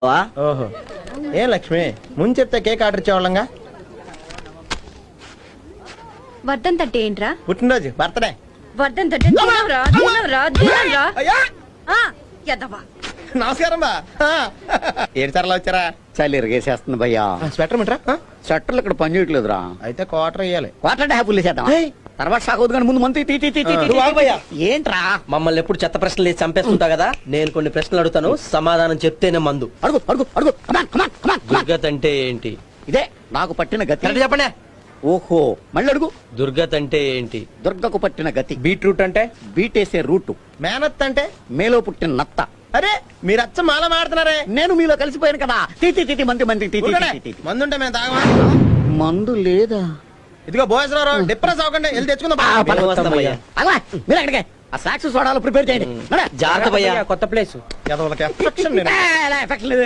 ఓహో ఏ లక్ష్మి ముందు చెప్తే కేక్ ఆర్డర్ ఇచ్చేవాళ్ళంగా. వర్ధంత్ అంటే ఏంట్రా? పుట్టినరోజు బర్త్డే. వర్ధంత్ అంటే తినవురా, తినవురా, తినవురా. అయ్యా ఆ, ఎదవా. నమస్కారం బా. ఏడు సార్లు వచ్చారా? చలి ఇరగేసేస్తుంది భయ్యా. స్వెటర్ మిట్రా. షట్టర్లు ఇక్కడ పని చేయట్లేదురా. అయితే క్వార్టర్ ఇయ్యాలి. క్వార్టర్ హ్యాపీలు చేద్దాం. తర్వాత షాక్ కానీ ముందు మంత్ నువ్వు ఆగు భయ్యా. ఏంట్రా? మమ్మల్ని ఎప్పుడు చెత్త ప్రశ్నలు వేసి చంపేస్తుంటా కదా. నేను కొన్ని ప్రశ్నలు అడుగుతాను, సమాధానం చెప్తేనే మందు. అడుగు అడుగు అడుగు. Come on, come on, come on, come on. దుర్గత్ అంటే ఏంటి? ఇదే నాకు పట్టిన గతి. కరెక్ట్ చెప్పండి. ఓహో మళ్ళీ అడుగు. దుర్గత్ అంటే ఏంటి? దుర్గకు పట్టిన గతి. బీట్రూట్ అంటే? బీటేసే రూటు. మేనత్ అంటే? మేలో పుట్టిన నత్త. అరే మీరు అచ్చ మాల మాడుతున్నారే. నేను మీలో కలిసిపోయాను కదా. తీతి మంది మంది తీతి తీతి. మందుంటే మేము తాగమా? మందు లేదా? ఇదిగో బాయ్స్ డిప్రెస్ అవ్వకండి, వెళ్ళి తెచ్చుకుందాం. మేము వస్తాం భయ్యా. అలా మీరు అక్కడికే ఆ స్నాక్స్ సోడాలు ప్రిపేర్ చేయండి. జాగ్రత్త భయ్యా, కొత్త ప్లేస్. ఎదవలకి affection నేను. ఎఫెక్ట్ లేదు.